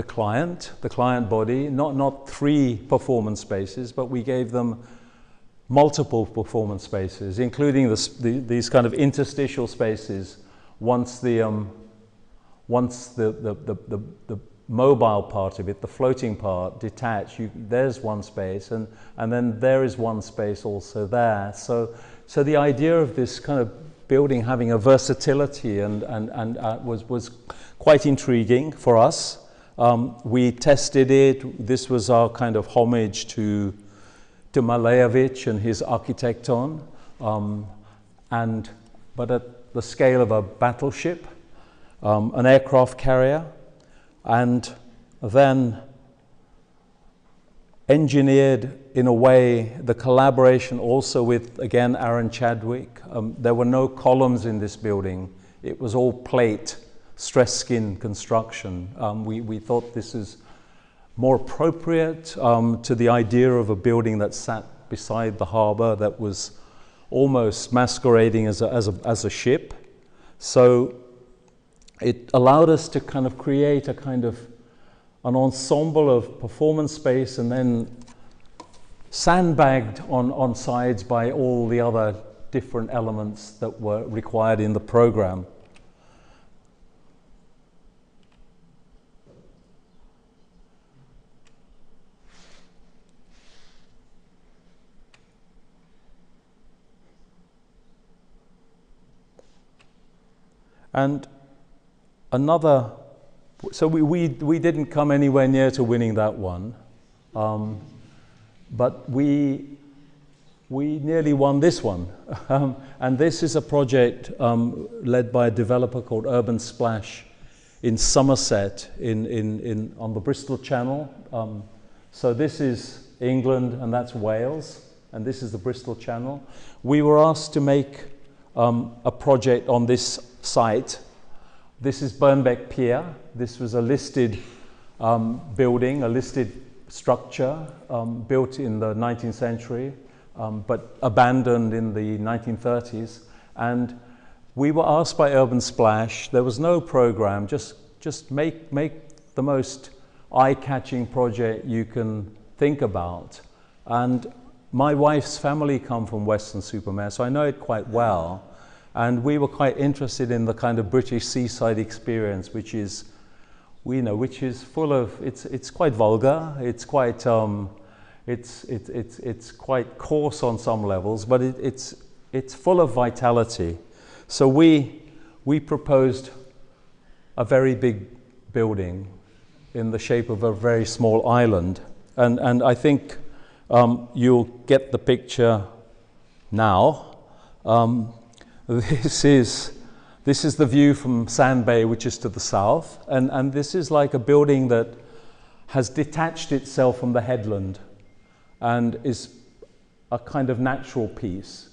client body, not 3 performance spaces, but we gave them multiple performance spaces, including these kind of interstitial spaces. Once the mobile part of it, the floating part, detached, there's one space, and then there is one space also there. So the idea of this kind of building having a versatility was quite intriguing for us. We tested it. This was our kind of homage to Malevich and his Architecton, but at the scale of a battleship, an aircraft carrier, and then engineered in a way the collaboration also with, again, Helen Chadwick. There were no columns in this building. It was all plate, stress skin construction. We thought this is more appropriate to the idea of a building that sat beside the harbor that was almost masquerading as a ship. So it allowed us to kind of create a kind of an ensemble of performance space and then sandbagged on sides by all the other different elements that were required in the program. And another, so we didn't come anywhere near to winning that one, but we nearly won this one. And this is a project led by a developer called Urban Splash in Somerset on the Bristol Channel. So this is England and that's Wales, and this is the Bristol Channel. We were asked to make a project on this site. This is Birnbeck Pier. This was a listed building, a listed structure built in the 19th century, but abandoned in the 1930s. And we were asked by Urban Splash, there was no program, just make the most eye-catching project you can think about. And my wife's family come from Weston-super-Mare, so I know it quite well. And we were quite interested in the kind of British seaside experience, which is full of, it's quite vulgar, it's quite coarse on some levels, but it's full of vitality. So we proposed a very big building in the shape of a very small island, and I think you'll get the picture now. This is the view from Sand Bay, which is to the south, and this is like a building that has detached itself from the headland and is a kind of natural piece.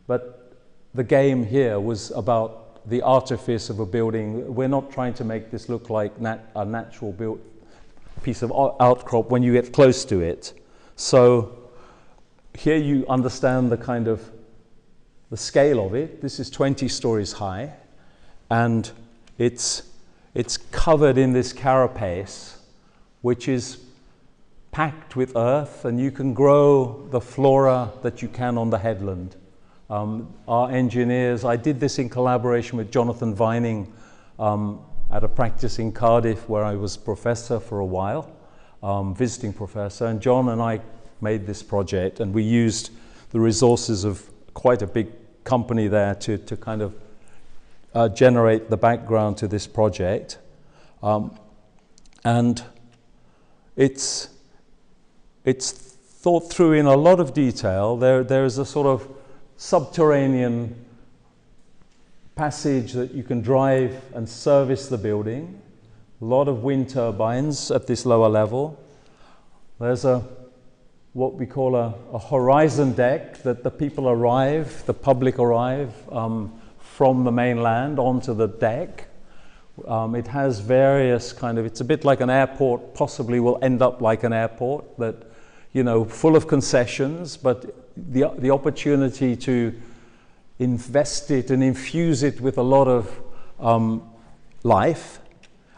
But the game here was about the artifice of a building. We're not trying to make this look like a natural built piece of outcrop when you get close to it. So here you understand the kind of the scale of it. This is 20 stories high, and it's covered in this carapace, which is packed with earth, and you can grow the flora that you can on the headland. Our engineers, I did this in collaboration with Jonathan Vining at a practice in Cardiff where I was professor for a while, visiting professor, and John and I made this project, and we used the resources of quite a big company there to kind of generate the background to this project. And it's thought through in a lot of detail. There is a sort of subterranean passage that you can drive and service the building. A lot of wind turbines at this lower level. There's a what we call a horizon deck, that the people arrive, the public arrive from the mainland onto the deck. It has various kind of, it's a bit like an airport, possibly will end up like an airport, that, you know, full of concessions, but the opportunity to invest it and infuse it with a lot of life.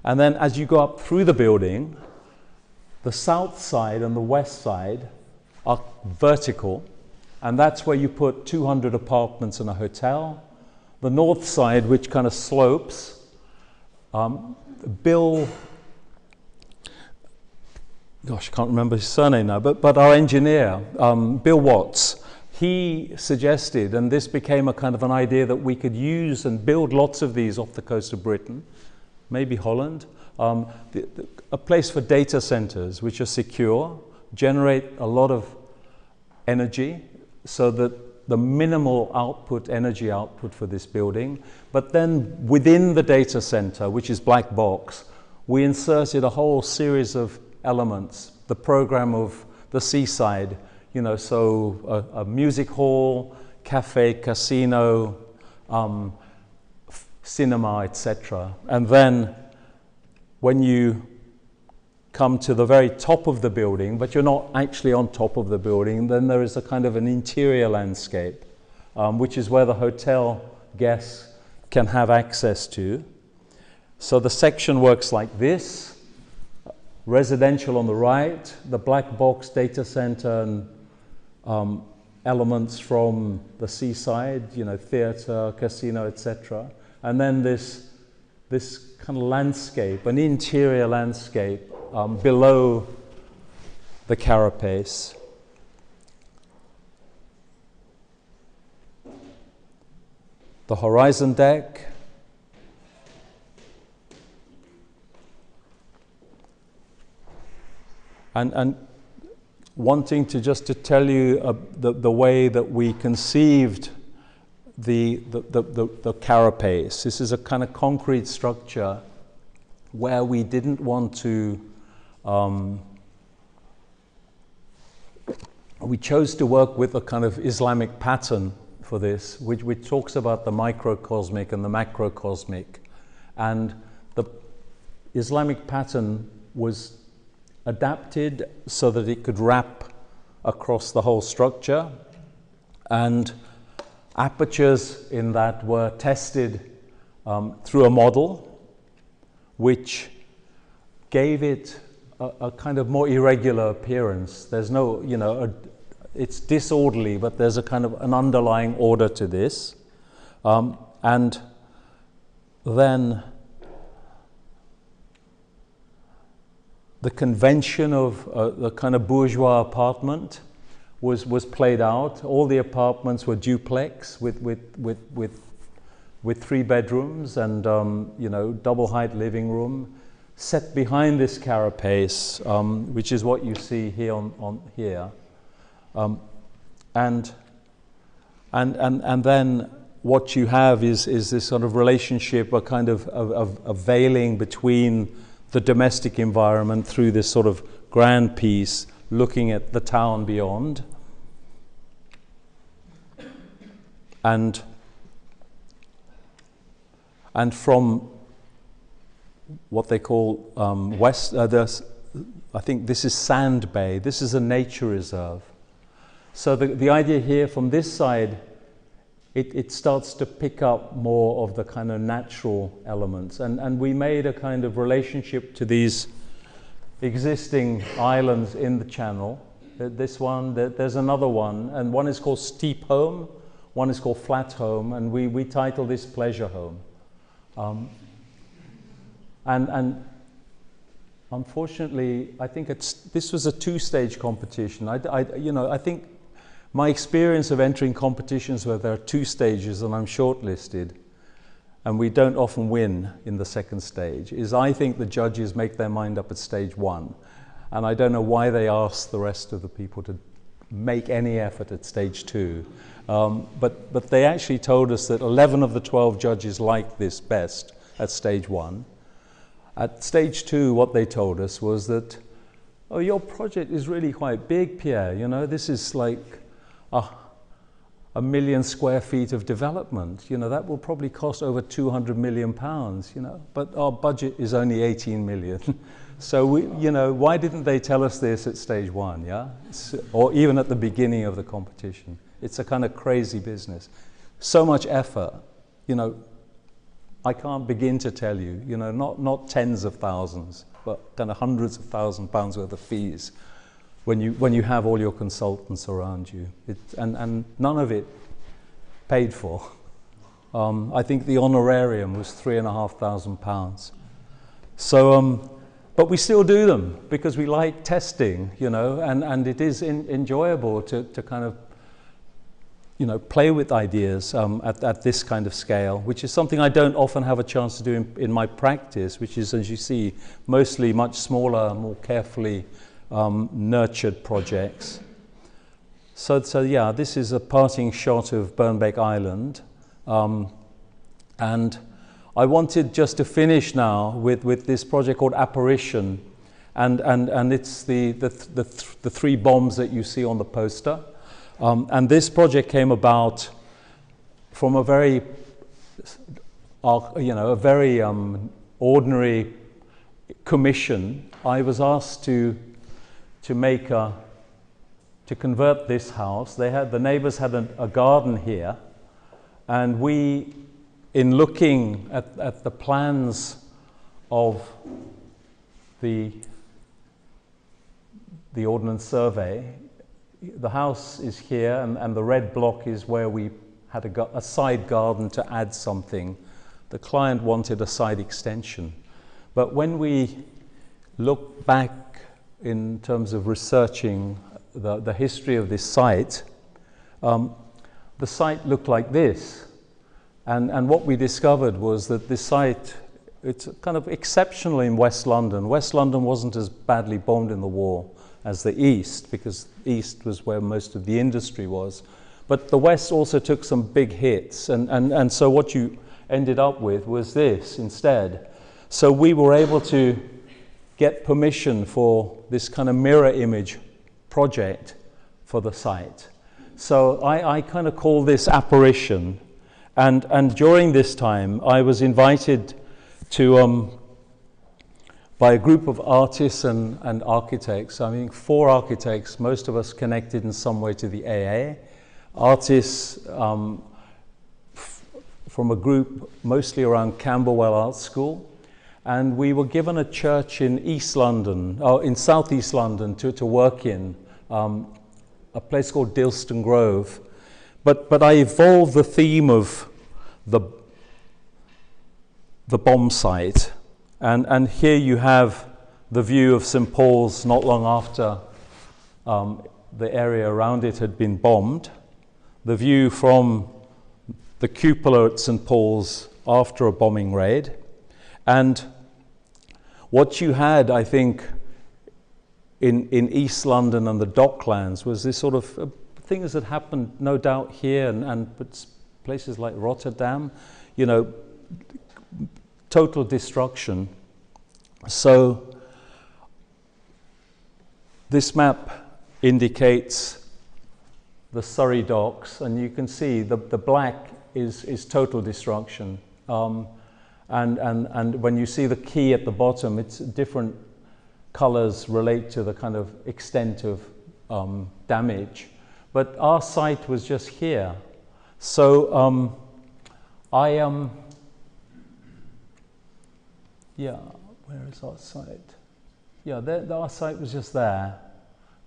And then as you go up through the building, the south side and the west side are vertical, and that's where you put 200 apartments and a hotel. The north side, which kind of slopes, Bill, gosh, I can't remember his surname now, but our engineer, Bill Watts, he suggested, and this became a kind of an idea that we could use and build lots of these off the coast of Britain, maybe Holland, a place for data centers which are secure, generate a lot of energy so that the minimal output, energy output for this building, but then within the data center, which is black box, we inserted a whole series of elements, the program of the seaside, you know, so a music hall, cafe, casino, cinema, etc. And then when you come to the very top of the building, but you're not actually on top of the building, then there is a kind of an interior landscape, which is where the hotel guests can have access to. So the section works like this: residential on the right, the black box data center and elements from the seaside, you know, theater, casino, etc. And then this kind of landscape, an interior landscape below the carapace. The horizon deck. And wanting to just to tell you the way that we conceived the carapace. This is a kind of concrete structure where we didn't want to, we chose to work with a kind of Islamic pattern for this, which talks about the microcosmic and the macrocosmic. And the Islamic pattern was adapted so that it could wrap across the whole structure, and apertures in that were tested through a model which gave it a kind of more irregular appearance. There's no, you know, it's disorderly, but there's a kind of an underlying order to this. And then the convention of the kind of bourgeois apartment was played out. All the apartments were duplex with 3 bedrooms and you know, double height living room, set behind this carapace, which is what you see here on here, and then what you have is this sort of relationship, a kind of a veiling between the domestic environment through this sort of grand piece looking at the town beyond. And from what they call west, I think this is Sand Bay. This is a nature reserve. So the idea here from this side, it starts to pick up more of the kind of natural elements. And we made a kind of relationship to these existing islands in the channel. This one, there's another one, and one is called Steep Home, one is called Flat Home, and we title this Pleasure Home. And unfortunately, I think this was a 2-stage competition. I think my experience of entering competitions where there are 2 stages and I'm shortlisted, and we don't often win in the 2nd stage, is I think the judges make their mind up at stage 1. And I don't know why they ask the rest of the people to make any effort at stage 2. But they actually told us that 11 of the 12 judges liked this best at stage 1. At stage 2, what they told us was that, "Oh, your project is really quite big, Pierre. You know, this is like a million square feet of development. You know, that will probably cost over 200 million pounds, you know, but our budget is only 18 million. So, we, you know, why didn't they tell us this at stage one, yeah? Or even at the beginning of the competition? It's a kind of crazy business. So much effort, you know, I can't begin to tell you, you know, not tens of thousands, but kind of hundreds of £1,000s worth of fees when you have all your consultants around you. And none of it paid for. I think the honorarium was £3,500. So, but we still do them because we like testing, you know, and it is enjoyable to kind of, you know, play with ideas at this kind of scale, which is something I don't often have a chance to do in my practice, which is, as you see, mostly much smaller, more carefully nurtured projects. So yeah, this is a parting shot of Bernbeck Island, and I wanted just to finish now with this project called Apparition, and it's the three bombs that you see on the poster. And this project came about from a very, you know, a very ordinary commission. I was asked to convert this house. The neighbors had a garden here, and we, in looking at the plans of the Ordnance Survey, the house is here, and the red block is where we had a side garden to add something. The client wanted a side extension. But when we look back in terms of researching the history of this site, the site looked like this. And what we discovered was that this site, it's kind of exceptional in West London. West London wasn't as badly bombed in the war as the East, because East was where most of the industry was. But the West also took some big hits, and so what you ended up with was this instead. So we were able to get permission for this kind of mirror image project for the site. So I kind of call this Apparition, and during this time I was invited to by a group of artists and architects. I mean, 4 architects, most of us connected in some way to the AA. Artists from a group mostly around Camberwell Art School. And we were given a church in East London, in South East London to work in, a place called Dilston Grove. But I evolved the theme of the bomb site. And here you have the view of St. Paul's not long after the area around it had been bombed. The view from the cupola at St. Paul's after a bombing raid. And what you had, I think, in East London and the Docklands was this sort of things that happened, no doubt, here and places like Rotterdam, you know, total destruction. So this map indicates the Surrey docks, and you can see the black is total destruction. And when you see the key at the bottom, it's different colors relate to the kind of extent of damage. But our site was just here. So yeah, where is our site? Yeah, our site was just there.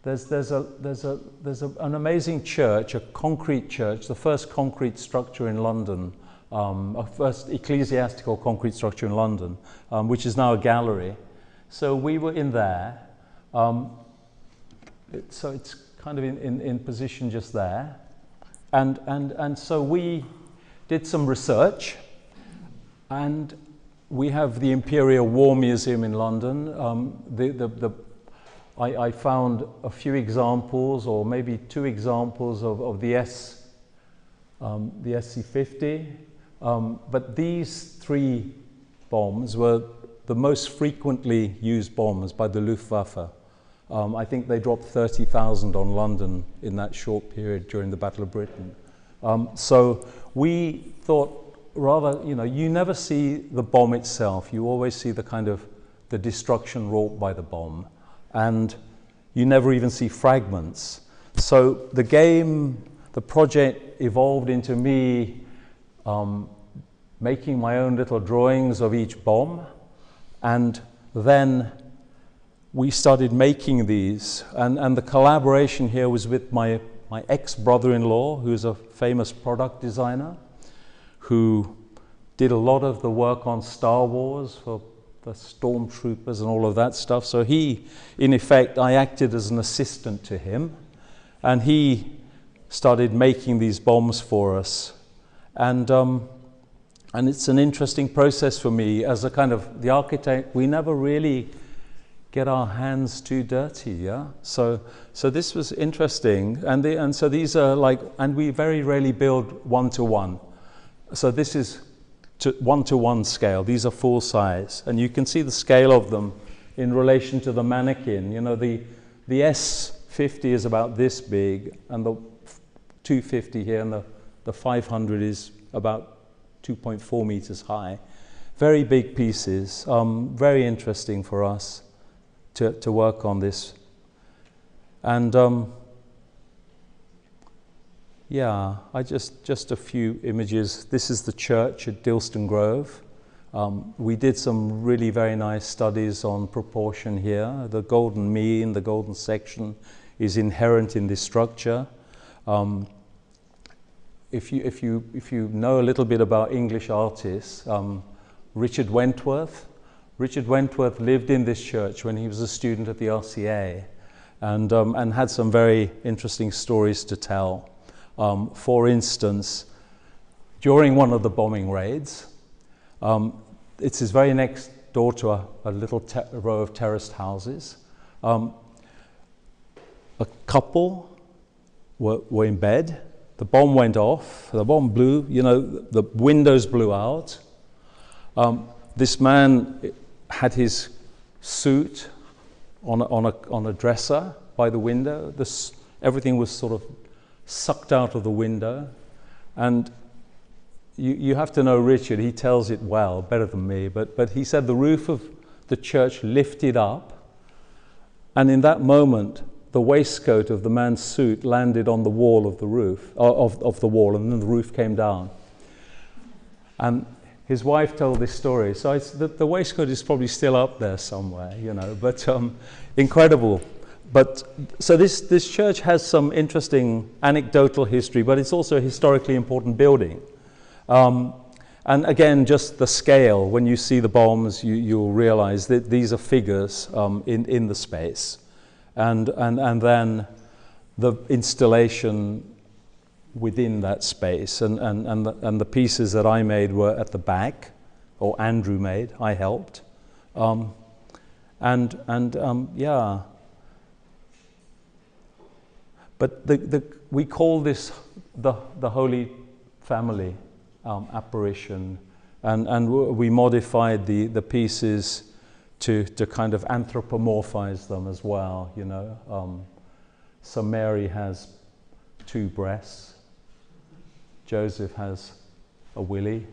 There's an amazing church, a concrete church, the first concrete structure in London, a first ecclesiastical concrete structure in London, which is now a gallery. So we were in there. So it's kind of in position just there. And so we did some research, and we have the Imperial War Museum in London. I found a few examples, or maybe 2 examples of the SC-50. But these 3 bombs were the most frequently used bombs by the Luftwaffe I think they dropped 30,000 on London in that short period during the Battle of Britain. So we thought, rather, you never see the bomb itself. You always see the kind of the destruction wrought by the bomb, and you never even see fragments. So the project evolved into me making my own little drawings of each bomb, and then we started making these, and the collaboration here was with my ex-brother-in-law, who's a famous product designer, who did a lot of the work on Star Wars for the stormtroopers and all of that stuff. So he, in effect, I acted as an assistant to him, and he started making these bombs for us. And it's an interesting process for me as a kind of the architect. We never really get our hands too dirty, yeah. So this was interesting, and so these are like, and we very rarely build one-to-one. So this is one-to-one scale. These are full size, and you can see the scale of them in relation to the mannequin. The S50 is about this big, and the 250 here, and the 500 is about 2.4 meters high. Very big pieces. Very interesting for us to work on this. And yeah, just a few images. This is the church at Dilston Grove. We did some really very nice studies on proportion here. The golden mean, the golden section is inherent in this structure. If you know a little bit about English artists, Richard Wentworth lived in this church when he was a student at the RCA, and had some very interesting stories to tell. For instance, during one of the bombing raids, it's his very next door to a little row of terraced houses. A couple were in bed. The bomb went off. The bomb blew. The windows blew out. This man had his suit on a dresser by the window. Everything was sort of sucked out of the window, and you have to know Richard. He tells it well, better than me, but he said the roof of the church lifted up, and in that moment the waistcoat of the man's suit landed on the wall of the roof, of the wall, and then the roof came down. And his wife told this story, so the waistcoat is probably still up there somewhere, but incredible. But so this church has some interesting anecdotal history, but it's also a historically important building. And again, just the scale. When you see the bombs, you'll realize that these are figures in the space, and then the installation within that space, and the pieces that I made were at the back, or Andrew made. I helped, yeah. But we call this the Holy Family Apparition, and we modified the pieces to kind of anthropomorphize them as well, So Mary has 2 breasts, Joseph has a willy,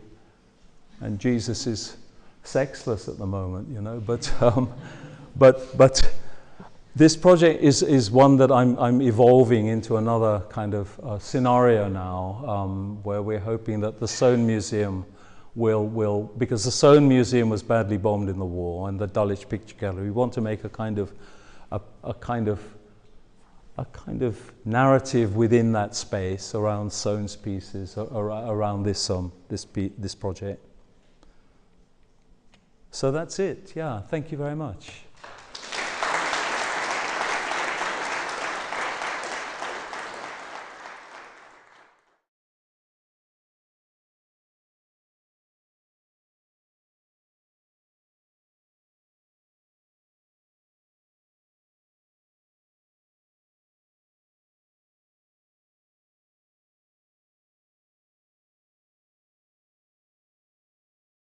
and Jesus is sexless at the moment, but this project is one that I'm evolving into another kind of scenario now, where we're hoping that the Soane Museum will, because the Soane Museum was badly bombed in the war, and the Dulwich Picture Gallery, we want to make a kind of narrative within that space around Soane's pieces, around this project. So that's it. Yeah, thank you very much.